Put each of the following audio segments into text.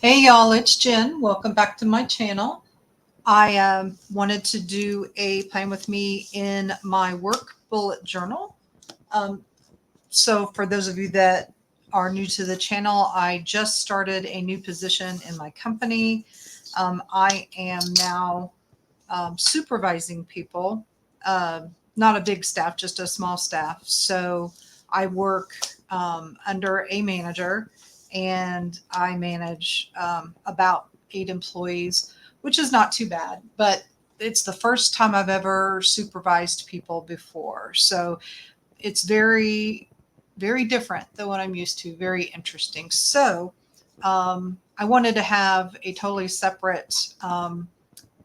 Hey y'all, it's Jen. Welcome back to my channel. I wanted to do a plan with me in my work bullet journal. Um, so, for those of you that are new to the channel, I just started a new position in my company. I am now supervising people, not a big staff, just a small staff. So, I work under a manager and I manage about 8 employees, which is not too bad, but it's the first time I've ever supervised people before. So it's very, very different than what I'm used to, very interesting. So I wanted to have a totally separate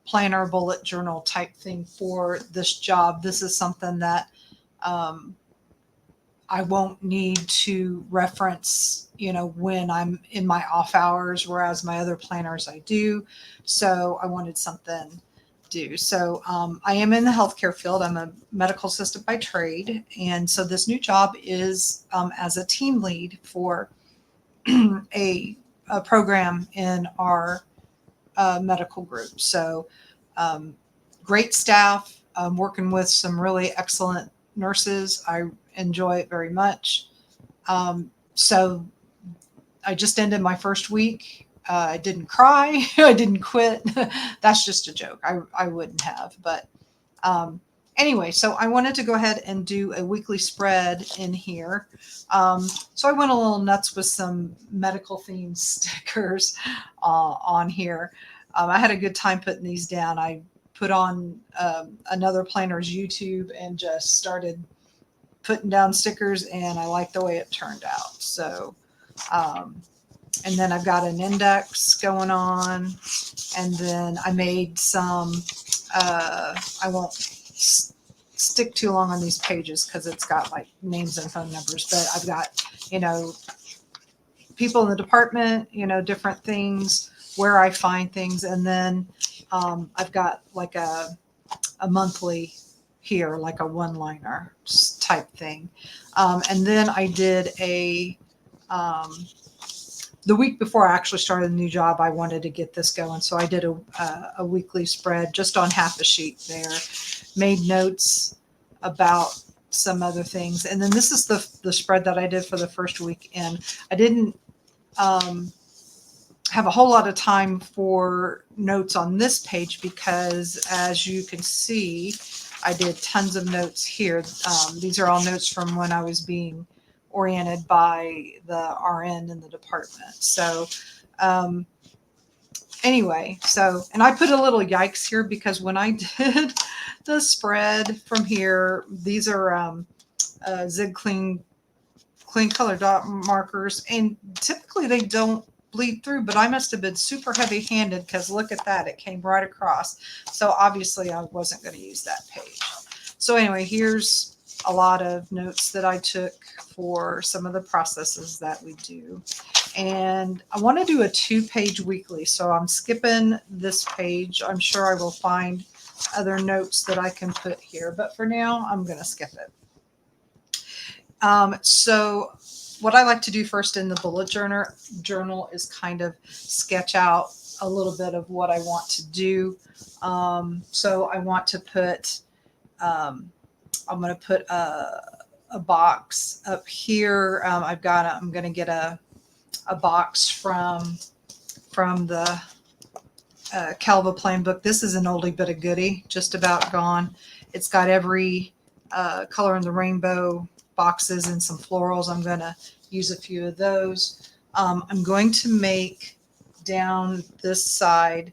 planner bullet journal type thing for this job. This is something that um, I won't need to reference, when I'm in my off hours, whereas my other planners I do. So I wanted something to do. So I am in the healthcare field. I'm a medical assistant by trade. And so this new job is as a team lead for a, a program in our medical group. So um, great staff. I'm working with some really excellent nurses. I enjoy it very much. So I just ended my first week. I didn't cry. I didn't quit. That's just a joke. I wouldn't have. But um, anyway, so I wanted to go ahead and do a weekly spread in here. So I went a little nuts with some medical themed stickers on here. I had a good time putting these down. I put on another planner's YouTube and just started putting down stickers, and I like the way it turned out. So, um, and then I've got an index going on, and then I made some. I won't stick too long on these pages because it's got like names and phone numbers, but I've got people in the department, different things where I find things, and then I've got like a monthly here, like a one-liner type thing. And then I did um, the week before I actually started the new job, I wanted to get this going. So I did a weekly spread just on half a sheet there, made notes about some other things. And then this is the spread that I did for the first week. And I didn't have a whole lot of time for notes on this page because, as you can see, I did tons of notes here. These are all notes from when I was being oriented by the RN in the department. So anyway, and I put a little yikes here because when I did the spread from here, these are Zig clean color dot markers, and typically they don't bleed through, but I must have been super heavy handed because look at that, it came right across. So obviously I wasn't going to use that page. So anyway, here's a lot of notes that I took for some of the processes that we do. And I want to do a 2-page weekly, so I'm skipping this page. I'm sure I will find other notes that I can put here, but for now I'm going to skip it. So what I like to do first in the bullet journal is kind of sketch out a little bit of what I want to do. So I want to put, I'm going to put a box up here. I'm going to get a box from the Calva Plain book. This is an oldie but a goodie, just about gone. It's got every color in the rainbow boxes and some florals. I'm going to use a few of those. I'm going to make down this side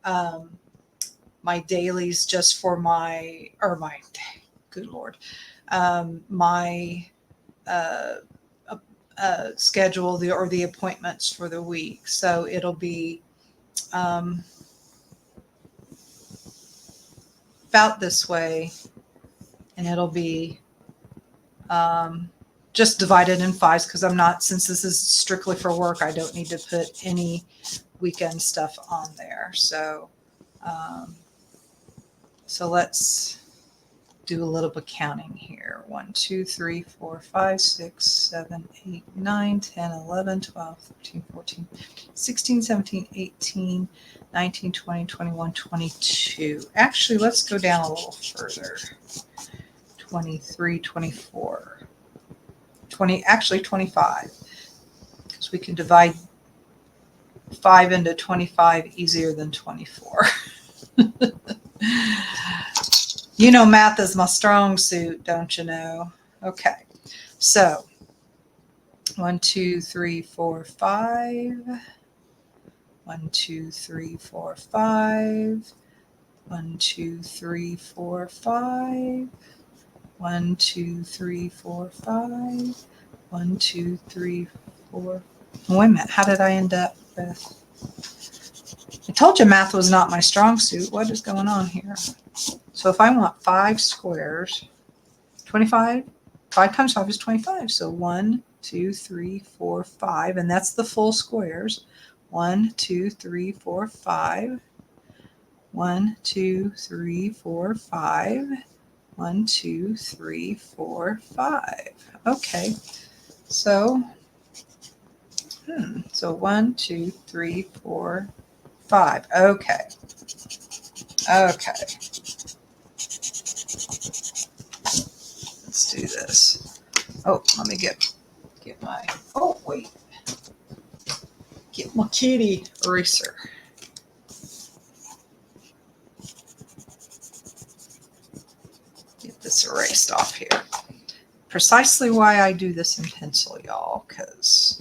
my dailies just for good Lord, my schedule or the appointments for the week. So it'll be about this way, and it'll be just divided in fives because since this is strictly for work, I don't need to put any weekend stuff on there. So, so let's do a little bit counting here. 1, 2, 3, 4, 5, 6, 7, 8, 9, 10, 11, 12, 13, 14, 16, 17, 18, 19, 20, 21, 22. Actually, let's go down a little further. 23, 24, 20, actually 25. Because we can divide 5 into 25 easier than 24. You know, math is my strong suit, don't you know? Okay, so 1, 2, 3, 4, 5. 1, 2, 3, 4, 5. 1, 2, 3, 4, 5. 1, 2, 3, 4, 5. 1, 2, 3, 4. Wait a minute. How did I end up with? I told you math was not my strong suit. What is going on here? So if I want 5 squares, 25, 5 times 5 is 25. So 1, 2, 3, 4, 5. And that's the full squares. 1, 2, 3, 4, 5. 1, 2, 3, 4, 5. 1, 2, 3, 4, 5. Okay. So, so 1, 2, 3, 4, 5. Okay. Okay. Let's do this. Oh, let me get my, oh, wait. Get my kitty eraser. Get this erased off here. Precisely why I do this in pencil, y'all, because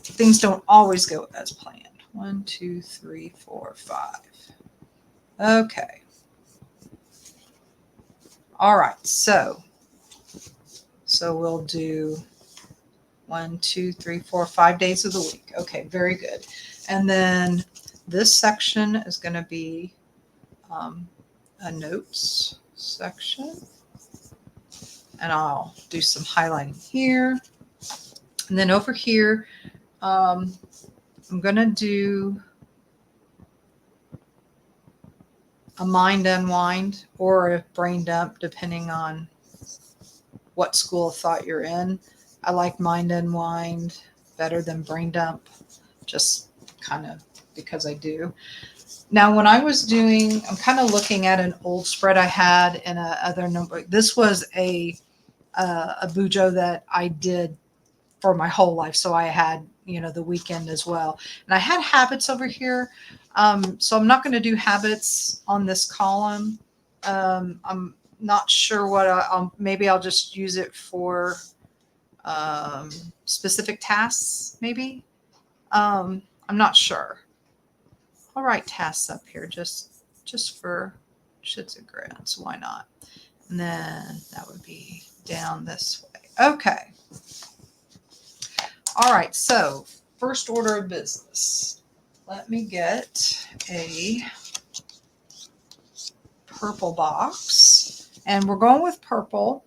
things don't always go as planned. 1, 2, 3, 4, 5. Okay. All right. So we'll do 1, 2, 3, 4, 5 days of the week. Okay. Very good. And then this section is going to be a notes section. And I'll do some highlighting here. And then over here, I'm going to do a mind unwind or a brain dump, depending on what school of thought you're in. I like mind unwind better than brain dump, just kind of because I do. Now, when I was doing, I'm kind of looking at an old spread I had in a other notebook. This was a BuJo that I did for my whole life. So I had, the weekend as well. And I had habits over here. So I'm not going to do habits on this column. I'm not sure what maybe I'll just use it for specific tasks, maybe. I'm not sure. I'll write tasks up here just for shits and grins. Why not? And then that would be down this way. Okay. All right. So first order of business. Let me get a purple box. And we're going with purple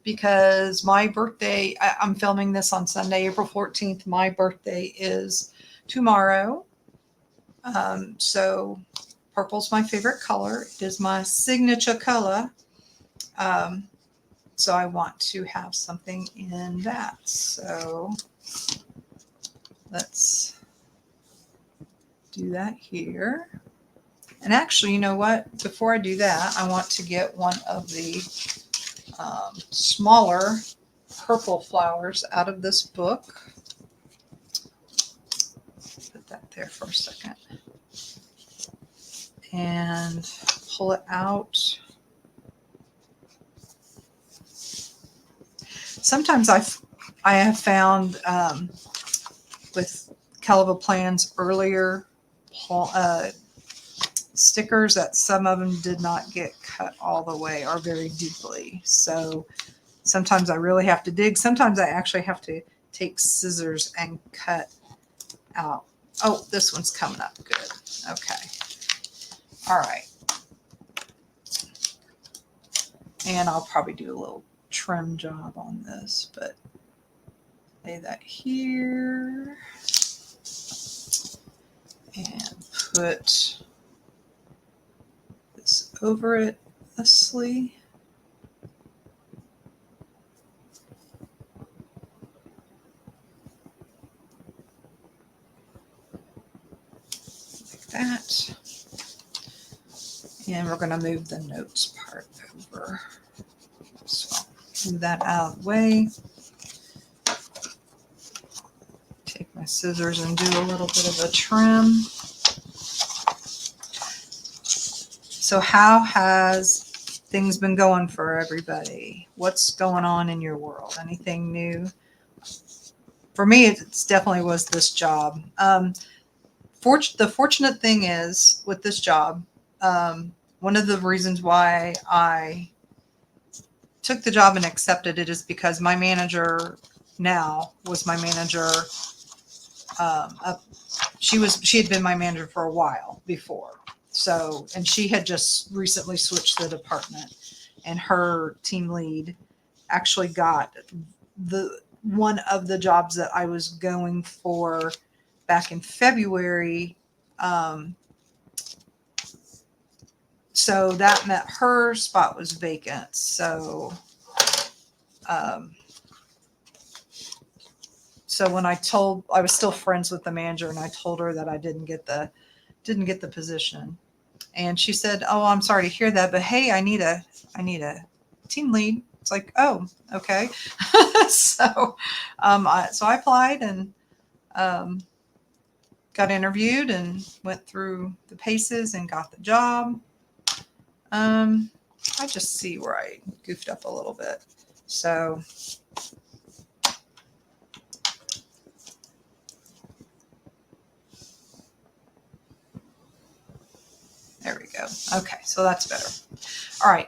because my birthday, I'm filming this on Sunday, April 14th. My birthday is tomorrow. So purple's my favorite color. It is my signature color. So I want to have something in that. So let's do that here. And actually, you know what? Before I do that, I want to get one of the smaller purple flowers out of this book. Put that there for a second. And pull it out. Sometimes I have found with Caliber Plans earlier stickers that some of them did not get cut all the way or very deeply. So sometimes I really have to dig. Sometimes I actually have to take scissors and cut out. Oh, this one's coming up good. Okay. All right. And I'll probably do a little trim job on this, but lay that here and put this over it thusly. And we're going to move the notes part over. So move that out of the way. Take my scissors and do a little bit of a trim. So how has things been going for everybody? What's going on in your world? Anything new? For me, it's definitely was this job. The fortunate thing is with this job, one of the reasons why I took the job and accepted it is because my manager now was my manager. She had been my manager for a while before. So, and she had just recently switched the department, and her team lead actually got the one of the jobs that I was going for back in February. So that meant her spot was vacant. So, so when I was still friends with the manager, and I told her that I didn't get the position, and she said, "Oh, I'm sorry to hear that, but hey, I need a team lead." It's like, "Oh, okay." So, I applied and got interviewed and went through the paces and got the job. I just see where I goofed up a little bit. So there we go. Okay, so that's better. All right.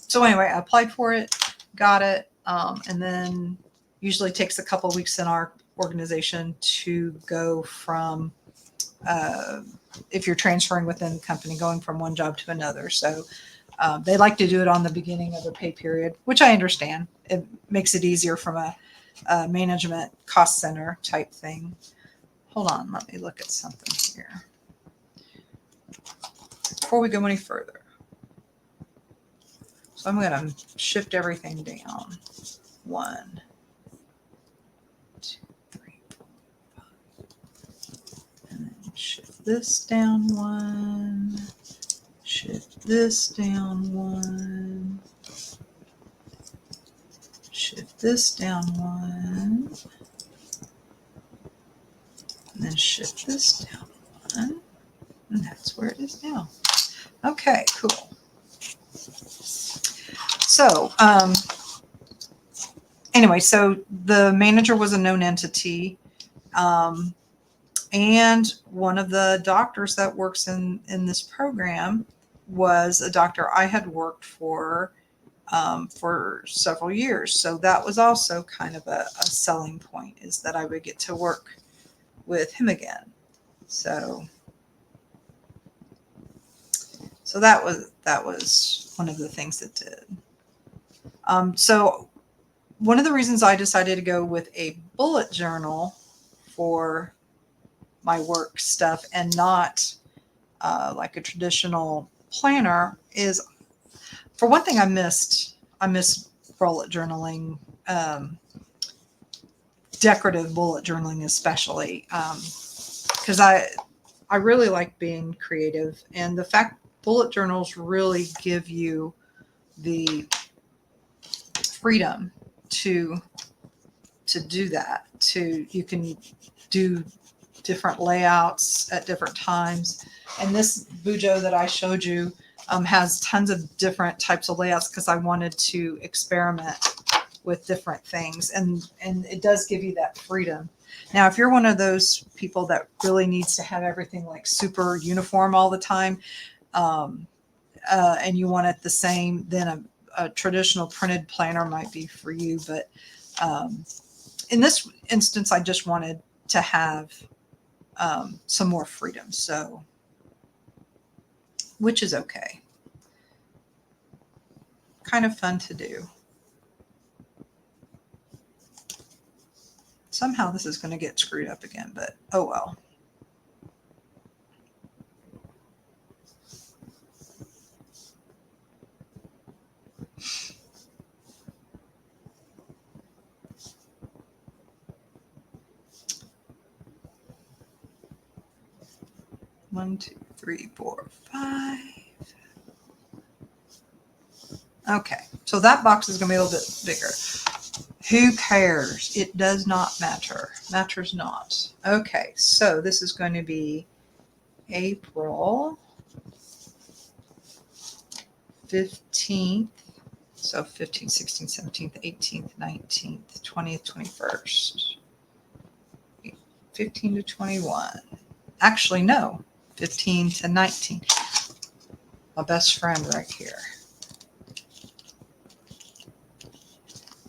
So anyway, I applied for it, got it, and then usually takes a couple of weeks in our organization to go from if you're transferring within the company, going from one job to another. So they like to do it on the beginning of the pay period, which I understand. It makes it easier from a management cost center type thing. Hold on, let me look at something here before we go any further. So I'm going to shift everything down. 1, 2, 3, 4, 5. And then shift this down 1. Shift this down 1. Shift this down 1. And then shift this down 1. And that's where it is now. Okay, cool. So, anyway, so the manager was a known entity. And one of the doctors that works in this program was a doctor I had worked for several years. So that was also kind of a selling point, is that I would get to work with him again. So that was one of the things that did. So one of the reasons I decided to go with a bullet journal for my work stuff and not like a traditional planner is, for one thing, I miss bullet journaling, decorative bullet journaling especially, because I really like being creative, and the fact bullet journals really give you the freedom to do that. You can do different layouts at different times, and this BuJo that I showed you has tons of different types of layouts because I wanted to experiment with different things, and it does give you that freedom. Now, if you're one of those people that really needs to have everything like super uniform all the time, and you want it the same, then a traditional printed planner might be for you. But in this instance, I just wanted to have some more freedom, so, which is okay. Kind of fun to do. Somehow this is going to get screwed up again, but oh well. One, two, three, four, 5. Okay, so that box is going to be a little bit bigger. Who cares? It does not matter. Matters not. Okay, so this is going to be April 15th. So 15th, 16th, 17th, 18th, 19th, 20th, 21st. 15 to 21. Actually, no. 15 to 19. My best friend right here.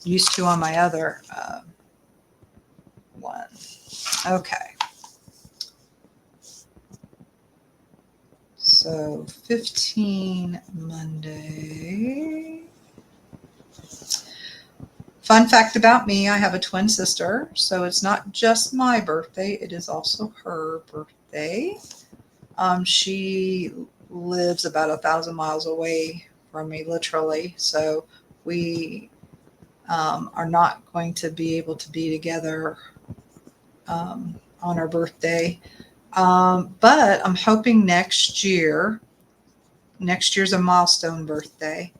Used to on my other one. Okay. So 15 Monday. Fun fact about me, I have a twin sister, so it's not just my birthday, it is also her birthday. She lives about 1,000 miles away from me, literally, so we are not going to be able to be together on her birthday. But I'm hoping next year's a milestone birthday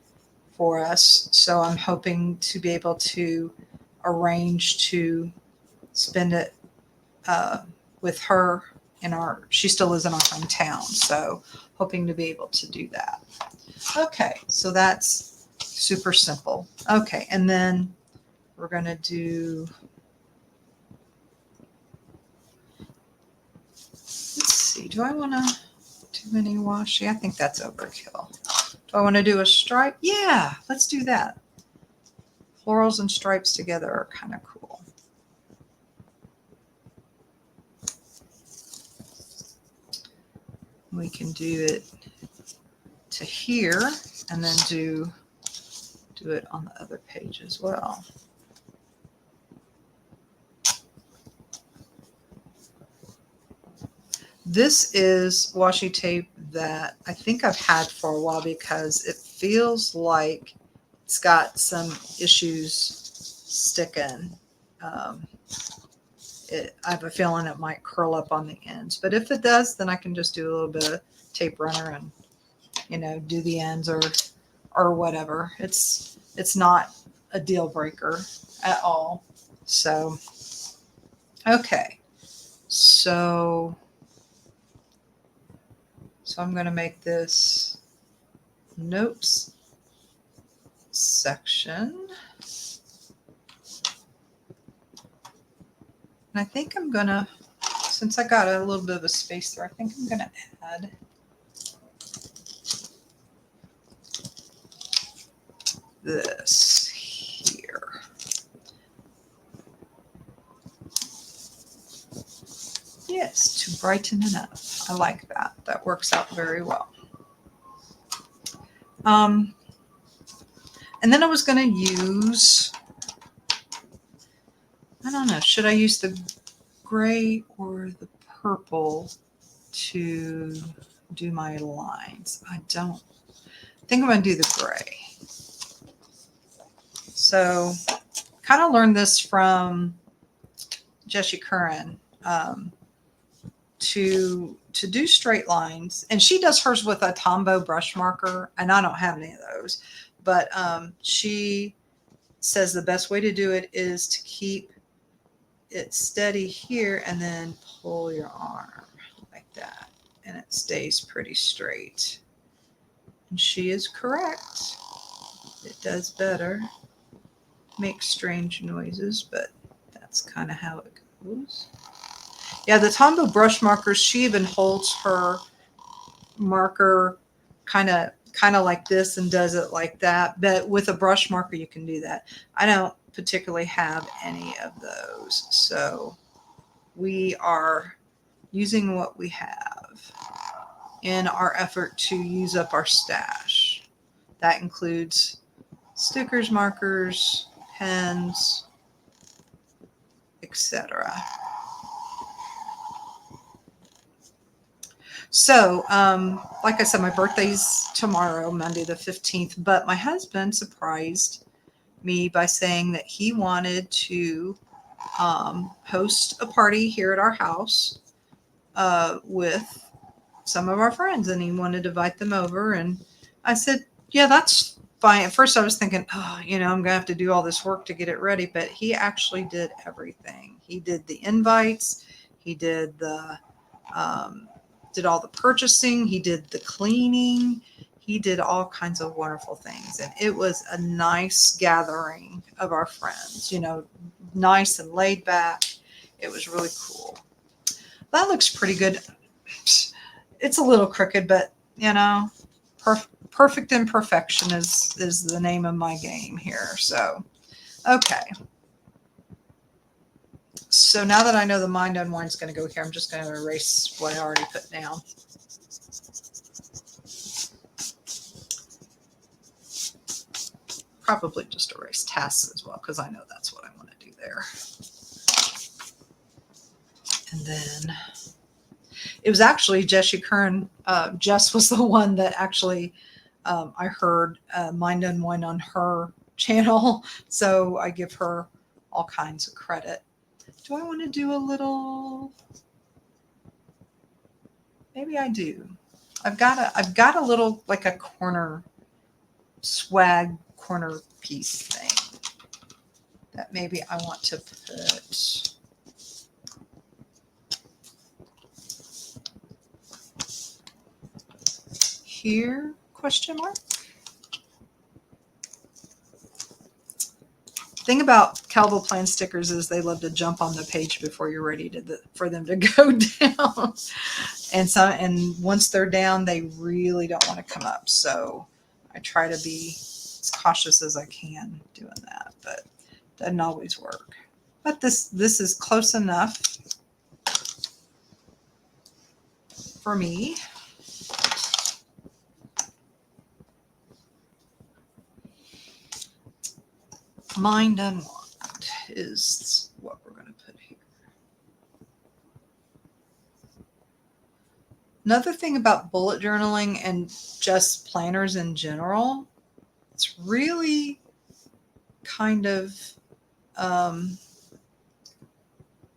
for us. So I'm hoping to be able to arrange to spend it with her she still lives in our hometown. So hoping to be able to do that. Okay. So that's super simple. Okay. And then we're going to do, let's see, do I want to do any washi? I think that's overkill. Do I want to do a stripe? Yeah, let's do that. Florals and stripes together are kind of cool. We can do it to here and then do it on the other page as well. This is washi tape that I think I've had for a while because it feels like it's got some issues sticking. I have a feeling it might curl up on the ends, but if it does, then I can just do a little bit of tape runner and do the ends or whatever. It's not a deal breaker at all. So okay, so I'm going to make this notes section. And I think I'm going to, since I got a little bit of a space there, I think I'm going to add this here. Yes, to brighten it up. I like that. That works out very well. And then I was going to use, I don't know, should I use the gray or the purple to do my lines? I think I'm going to do the gray. So kind of learned this from Jessie Curran to do straight lines. And she does hers with a Tombow brush marker, and I don't have any of those. But she says the best way to do it is to keep it steady here and then pull your arm like that. And it stays pretty straight. And she is correct. It does better. Makes strange noises, but that's kind of how it goes. Yeah, the Tombow brush markers, she even holds her marker kind of like this and does it like that. But with a brush marker, you can do that. I don't particularly have any of those. So we are using what we have in our effort to use up our stash. That includes stickers, markers, pens, etc. So, like I said, my birthday's tomorrow, Monday the 15th, but my husband surprised me by saying that he wanted to host a party here at our house with some of our friends, and he wanted to invite them over. And I said, yeah, that's at first I was thinking, oh, I'm going to have to do all this work to get it ready. But he actually did everything. He did the invites. He did did all the purchasing. He did the cleaning. He did all kinds of wonderful things. And it was a nice gathering of our friends, nice and laid back. It was really cool. That looks pretty good. It's a little crooked, but perfect imperfection is the name of my game here. So, okay. So now that I know the mind unwind is going to go here, I'm just going to erase what I already put down. Probably just erase tasks as well, because I know that's what I want to do there. And then it was actually Jessie Kern. Jess was the one that actually I heard Mind Unwind on her channel. So I give her all kinds of credit. Do I want to do a little? Maybe I do. I've got a little, like a corner swag corner piece thing that maybe I want to put here, question mark. Thing about Calvo Plan stickers is they love to jump on the page before you're ready for them to go down. And once they're down, they really don't want to come up. So I try to be as cautious as I can doing that, but it doesn't always work. But this is close enough for me. Mind Unwind is what we're going to put here. Another thing about bullet journaling and just planners in general, it's really kind of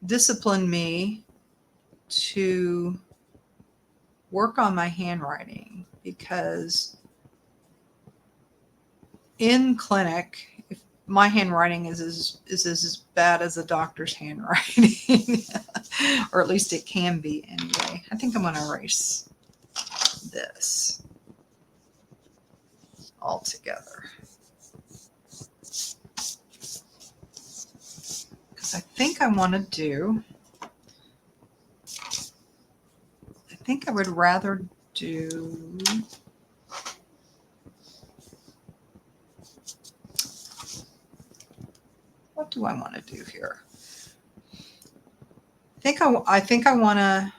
disciplined me to work on my handwriting, because in clinic, if my handwriting is as bad as a doctor's handwriting, or at least it can be anyway. I think I'm going to erase this altogether, because I think I want to do, I think I would rather do what do I want to do here? I think I want to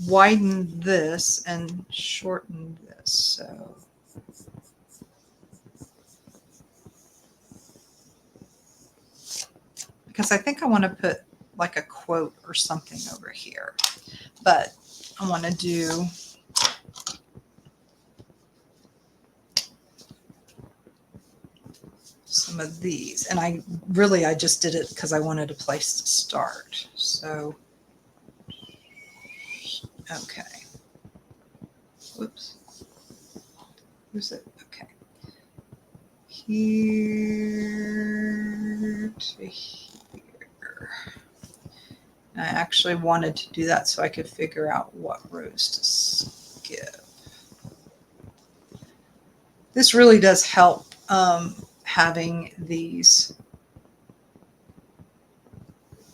widen this and shorten this. So because I think I want to put like a quote or something over here, but I want to do some of these, and I just did it because I wanted a place to start. So okay, whoops, where's it? Okay, here to here. I actually wanted to do that so I could figure out what rows to skip. This really does help having these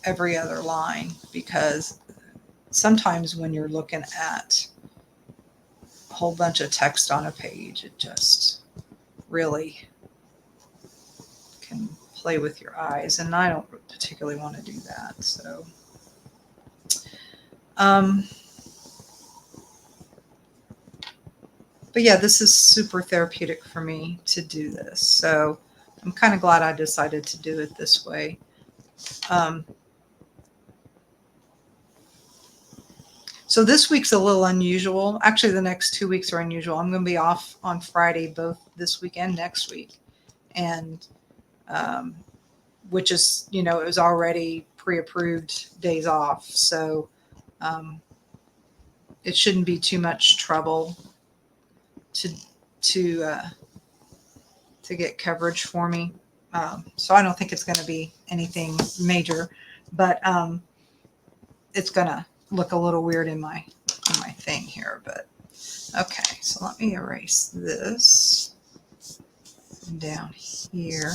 every other line, because sometimes when you're looking at a whole bunch of text on a page, it just really can play with your eyes, and I don't particularly want to do that. So but yeah, this is super therapeutic for me to do this. So I'm kind of glad I decided to do it this way. So this week's a little unusual. Actually, the next 2 weeks are unusual. I'm going to be off on Friday, both this week and next week. And which is, it was already pre-approved days off. So it shouldn't be too much trouble to to get coverage for me. So I don't think it's going to be anything major, but it's going to look a little weird in my thing here. But okay, so let me erase this down here.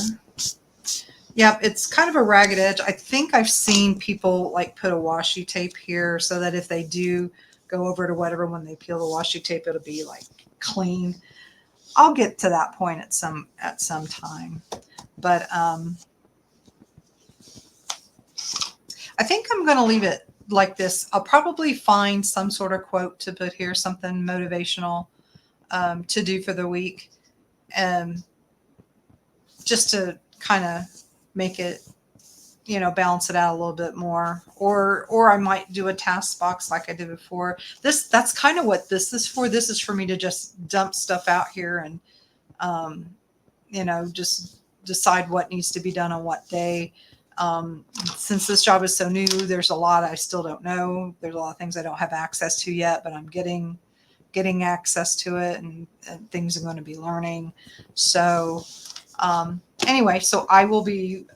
Yep, it's kind of a ragged edge. I think I've seen people like put a washi tape here so that if they do go over to whatever, when they peel the washi tape, it'll be like clean. I'll get to that point at some time. But I think I'm going to leave it like this. I'll probably find some sort of quote to put here, something motivational to do for the week, just to kind of make it, balance it out a little bit more. Or I might do a task box like I did before. That's kind of what this is for. This is for me to just dump stuff out here and, just decide what needs to be done on what day. Since this job is so new, there's a lot I still don't know. There's a lot of things I don't have access to yet, but I'm getting access to it, and things I'm going to be learning. So anyway, so I will be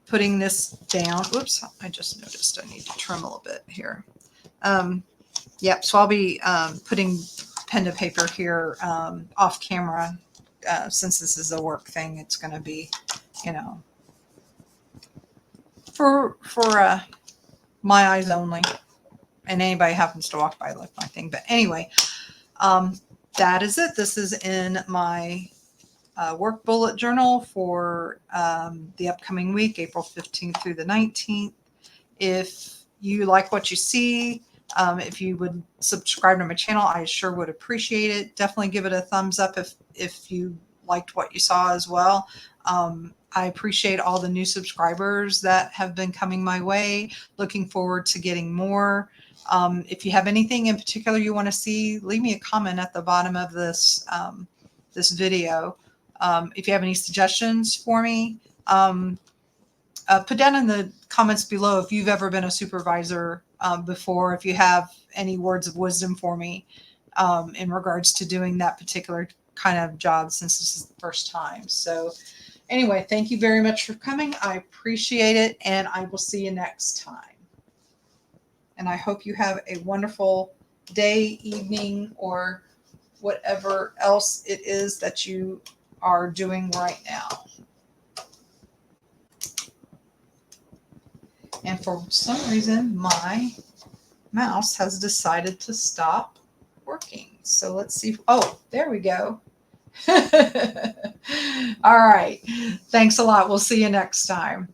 putting this down. Whoops, I just noticed I need to trim a little bit here. Yep, so I'll be putting pen to paper here off camera. Since this is a work thing, it's going to be, for my eyes only, and anybody happens to walk by like my thing. But anyway, that is it. This is in my work bullet journal for the upcoming week, April 15th through the 19th. If you like what you see, if you would subscribe to my channel, I sure would appreciate it. Definitely give it a thumbs up if you liked what you saw as well. I appreciate all the new subscribers that have been coming my way. Looking forward to getting more. If you have anything in particular you want to see, leave me a comment at the bottom of this this video. If you have any suggestions for me, put down in the comments below if you've ever been a supervisor before, if you have any words of wisdom for me in regards to doing that particular kind of job, since this is the first time. So anyway, thank you very much for coming. I appreciate it, and I will see you next time. And I hope you have a wonderful day, evening, or whatever else it is that you are doing right now. And for some reason, my mouse has decided to stop working. So let's see. Oh, there we go. All right. Thanks a lot. We'll see you next time.